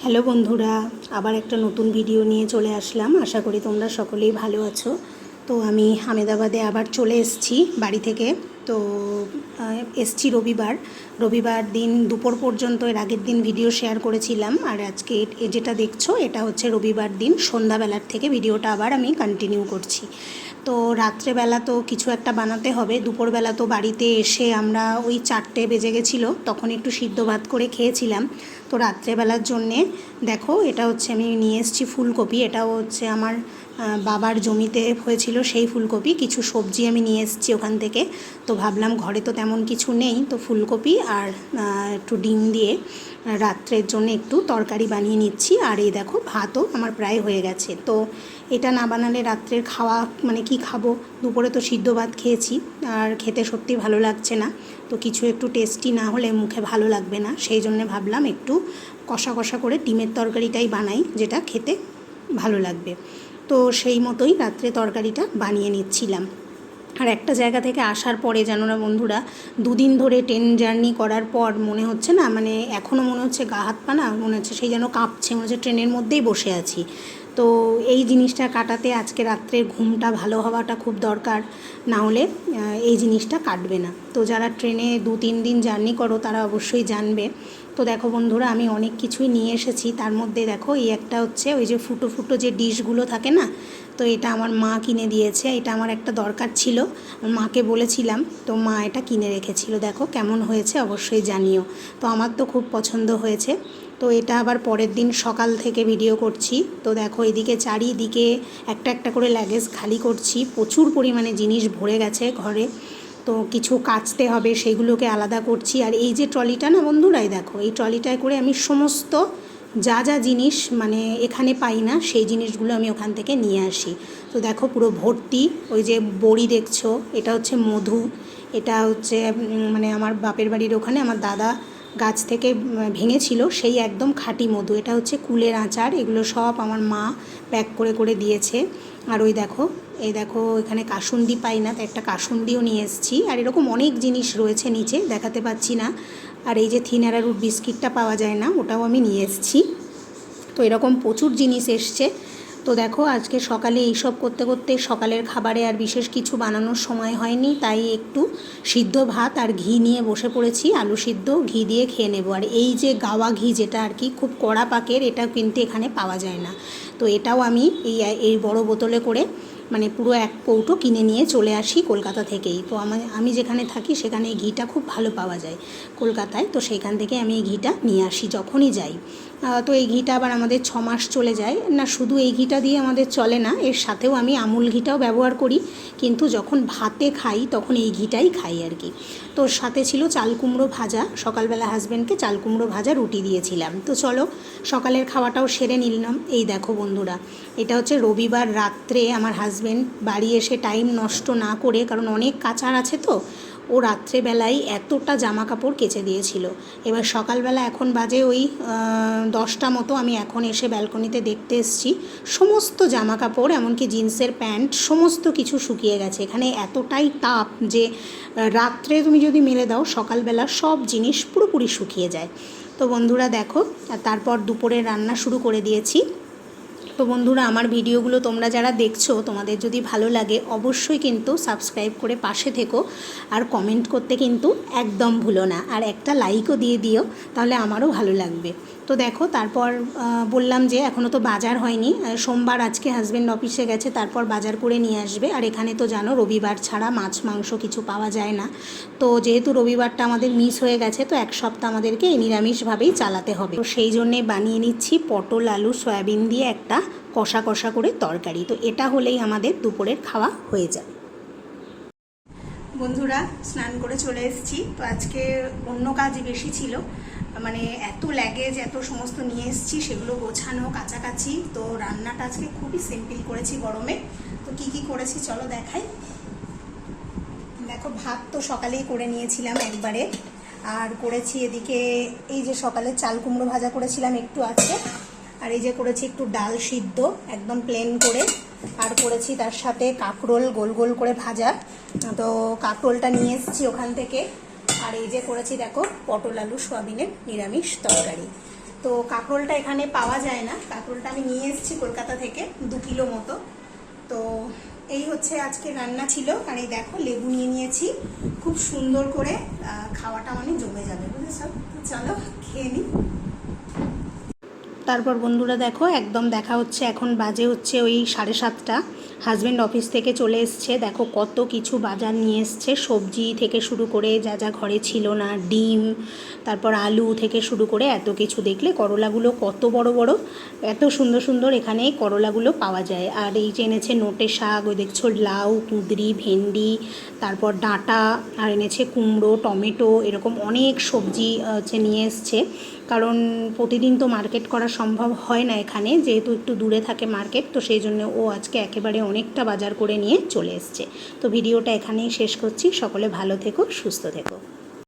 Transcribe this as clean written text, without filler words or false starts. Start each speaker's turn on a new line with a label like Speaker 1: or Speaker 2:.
Speaker 1: Hello বন্ধুরা, আবার একটা নতুন ভিডিও নিয়ে চলে আসলাম। আশা করি তোমরা সকলেই ভালো আছো। তো আমি আহমেদাবাদে আবার চলে এসেছি বাড়ি থেকে। তো এসছি রবিবার দিন দুপুর পর্যন্ত, এর আগের দিন ভিডিও শেয়ার করেছিলাম। আর আজকে যেটা দেখছো এটা হচ্ছে রবিবার দিন সন্ধ্যাবেলার থেকে ভিডিওটা আবার আমি কন্টিনিউ করছি। তো রাত্রেবেলা তো কিছু একটা বানাতে হবে। দুপুরবেলা তো বাড়িতে এসে আমরা ওই 4টে বেজে গেছিলো, তখন একটু সিদ্ধ ভাত করে খেয়েছিলাম। তো রাত্রেবেলার জন্যে দেখো, এটা হচ্ছে আমি নিয়ে এসেছি ফুলকপি। এটাও হচ্ছে আমার বাবার জমিতে হয়েছিল সেই ফুলকপি। কিছু সবজি আমি নিয়ে এসেছি ওখান থেকে। তো ভাবলাম ঘরে তো তেমন কিছু নেই, তো ফুলকপি আর একটু ডিম দিয়ে রাত্রের জন্য একটু তরকারি বানিয়ে নিচ্ছি। আর এই দেখো, ভাতও আমার প্রায় হয়ে গেছে। তো এটা না বানালে রাত্রের খাওয়া মানে কি খাবো। দুপুরে তো সিদ্ধ ভাত খেয়েছি, আর খেতে সত্যি ভালো লাগছে না। তো কিছু একটু টেস্টি না হলে মুখে ভালো লাগবে না, সেই জন্য ভাবলাম একটু কষা কষা করে ডিমের তরকারিটাই বানাই, যেটা খেতে ভালো লাগবে। তো সেই মতোই রাত্রে তরকারিটা বানিয়ে নিচ্ছিলাম। আর একটা জায়গা থেকে আসার পরে, জানো না বন্ধুরা, দুদিন ধরে ট্রেন জার্নি করার পর মনে হচ্ছে না, মানে এখনও মনে হচ্ছে গা হাত পা না মনে হচ্ছে সেই যেন কাঁপছে, মনে হচ্ছে ট্রেনের মধ্যেই বসে আছি। তো এই জিনিসটা কাটাতে আজকে রাত্রে ঘুমটা ভালো হওয়াটা খুব দরকার, না হলে এই জিনিসটা কাটবে না। তো যারা ট্রেনে 2-3 দিন জার্নি করো তারা অবশ্যই জানবে। তো দেখো বন্ধুরা, আমি অনেক কিছুই নিয়ে এসেছি। তার মধ্যে দেখো, এই একটা হচ্ছে ওই যে ফুটো ফুটো যে ডিশগুলো থাকে না, তো এটা আমার মা কিনে দিয়েছে। এটা আমার একটা দরকার ছিল, মাকে বলেছিলাম, তো মা এটা কিনে রেখেছিল। দেখো কেমন হয়েছে অবশ্যই জানিও। তো আমার তো খুব পছন্দ হয়েছে। তো এটা আবার পরের দিন সকাল থেকে ভিডিও করছি। তো দেখো, এদিকে চারিদিকে একটা একটা করে লাগেজ খালি করছি। প্রচুর পরিমাণে জিনিস ভরে গেছে ঘরে। তো কিছু কাচতে হবে, সেইগুলোকে আলাদা করছি। আর এই যে ট্রলিটা না বন্ধুরাই, দেখো এই ট্রলিটায় করে আমি সমস্ত যা যা জিনিস মানে এখানে পাই না সেই জিনিসগুলো আমি ওখান থেকে নিয়ে আসি। তো দেখো পুরো ভর্তি। ওই যে বড়ি দেখছো, এটা হচ্ছে মধু। এটা হচ্ছে মানে আমার বাপের বাড়ির ওখানে আমার দাদা গাছ থেকে ভেঙেছিল সেই একদম খাঁটি মধু। এটা হচ্ছে কুলের আচার। এগুলো সব আমার মা প্যাক করে করে দিয়েছে। আর ওই দেখো, এই দেখো এখানে কাসুন্দি পাই না, তো একটা কাসুন্দিও নিয়ে এসেছি। আর এরকম অনেক জিনিস রয়েছে নিচে, দেখাতে পাচ্ছি না। আর এই যে থিন অ্যারারুট বিস্কিটটা পাওয়া যায় না, ওটাও আমি নিয়ে এসেছি। তো এরকম প্রচুর জিনিস এসছে। তো দেখো, আজকে সকালে এইসব করতে করতে সকালের খাবারে আর বিশেষ কিছু বানানোর সময় হয়নি, তাই একটু সিদ্ধ ভাত আর ঘি নিয়ে বসে পড়েছি। আলু সিদ্ধ ঘি দিয়ে খেয়ে নেব। আর এই যে গাওয়া ঘি, যেটা আর কি খুব কড়া পাকের, এটা কিন্তু এখানে পাওয়া যায় না। তো এটাও আমি এই বড় বোতলে করে মানে পুরো এক কৌটো কিনে নিয়ে চলে আসি কলকাতা থেকেই। তো আমি যেখানে থাকি সেখানে এই ঘিটা খুব ভালো পাওয়া যায় কলকাতায়। তো সেইখান থেকে আমি এই ঘিটা নিয়ে আসি যখনই যাই। তো এই ঘিটা আবার আমাদের 6 মাস চলে যায় না। শুধু এই ঘিটা দিয়ে আমাদের চলে না, এর সাথেও আমি আমুল ঘিটাও ব্যবহার করি, কিন্তু যখন ভাতে খাই তখন এই ঘিটাই খাই আর কি। তো সাথে ছিল চাল কুমড়ো ভাজা। সকালবেলা হাজব্যান্ডকে চাল কুমড়ো ভাজা রুটি দিয়েছিলাম। তো চলো সকালের খাওয়াটাও সেরে নিলাম। এই দেখো বন্ধুরা, এটা হচ্ছে রবিবার রাত্রে আমার হাজব্যান্ড বাড়ি এসে টাইম নষ্ট না করে, কারণ অনেক কাচার আছে, তো ও রাত্রেবেলায় এতটা জামা কাপড় কেচে দিয়েছিল। এবার সকালবেলা এখন বাজে ওই 10টা মতো, আমি এখন এসে ব্যালকনিতে দেখতে এসেছি সমস্ত জামা কাপড়, এমনকি জিন্সের প্যান্ট সমস্ত কিছু শুকিয়ে গেছে। এখানে এতটাই তাপ যে রাত্রে তুমি যদি মেলে দাও সকালবেলা সব জিনিস পুরোপুরি শুকিয়ে যায়। তো বন্ধুরা দেখো, তারপর দুপুরে রান্না শুরু করে দিয়েছি। তো বন্ধুরা, আমার ভিডিওগুলো তোমরা যারা দেখছো, তোমাদের যদি ভালো লাগে অবশ্যই কিন্তু সাবস্ক্রাইব করে পাশে থেকো, আর কমেন্ট করতে কিন্তু একদম ভুলো না, আর একটা লাইকও দিয়ে দিও, তাহলে আমারও ভালো লাগবে। তো দেখো, তারপর বললাম যে এখনও তো বাজার হয়নি। সোমবার আজকে হাজব্যান্ড অফিসে গেছে, তারপর বাজার করে নিয়ে আসবে। আর এখানে তো জানো রবিবার ছাড়া মাছ মাংস কিছু পাওয়া যায় না। তো যেহেতু রবিবারটা আমাদের মিস হয়ে গেছে, তো এক সপ্তাহ আমাদেরকে এই নিরামিষভাবেই চালাতে হবে। তো সেই জন্যে বানিয়ে নিচ্ছি পটল আলু সয়াবিন দিয়ে একটা কষা কষা করে তরকারি। তো এটা হলেই আমাদের দুপুরের খাওয়া হয়ে যাবে। বন্ধুরা, স্নান করে চলে এসেছি। তো আজকে অন্য কাজই বেশি ছিল, মানে এত লাগেজ এত সমস্ত নিয়ে এসেছি, সেগুলো গোছানো কাছাকাছি। তো রান্নাটা আজকে খুবই সিম্পল করেছি গরমে। তো কি কি করেছি চলো দেখাই। দেখো, ভাত তো সকালেই করে নিয়েছিলাম একবারে। আর করেছি এদিকে এই যে সকালে চাল কুমড়ো ভাজা করেছিলাম, একটু আছে। আর এই যে করেছি একটু ডাল সিদ্ধ একদম প্লেন করে। আর করেছি তার সাথে কাঁকরোল গোল গোল করে ভাজা। তো কাঁকরোলটা নিয়ে এসেছি ওখান থেকে। আর এই যে করেছি দেখো পটল আলু সয়াবিনের নিরামিষ তরকারি। তো কাঁকরোলটা এখানে পাওয়া যায় না, কাঁকরোলটা আমি নিয়ে এসেছি কলকাতা থেকে 2 কিলো মতো। তো এই হচ্ছে আজকে রান্না ছিল। আর এই দেখো লেবু নিয়ে নিয়েছি, খুব সুন্দর করে খাওয়াটা মানে জমে যাবে, বুঝেছ? তো চলো খেয়ে নিই। তারপর বন্ধুরা দেখো একদম দেখা হচ্ছে, এখন বাজে হচ্ছে ওই 7:30। হাজব্যান্ড অফিস থেকে চলে এসছে, দেখো কত কিছু বাজার নিয়ে এসছে, সবজি থেকে শুরু করে যা যা ঘরে ছিল না, ডিম, তারপর আলু থেকে শুরু করে এত কিছু। দেখলে করলাগুলো কত বড় বড়, এত সুন্দর সুন্দর এখানে করলাগুলো পাওয়া যায়। আর এই যে এনেছে নোটে শাক, ওই দেখছো লাউ, কুঁদরি, ভেন্ডি, তারপর ডাঁটা, আর এনেছে কুমড়ো, টমেটো, এরকম অনেক সবজি হচ্ছে নিয়ে এসছে। কারণ প্রতিদিন তো মার্কেট করা সম্ভব হয় না এখানে, যেহেতু একটু দূরে থাকে মার্কেট, তো সেই জন্য ও আজকে একেবারে অনেকটা বাজার করে নিয়ে চলে এসছে। তো ভিডিওটা এখানেই শেষ করছি। সকলে ভালো থেকো, সুস্থ থেকো।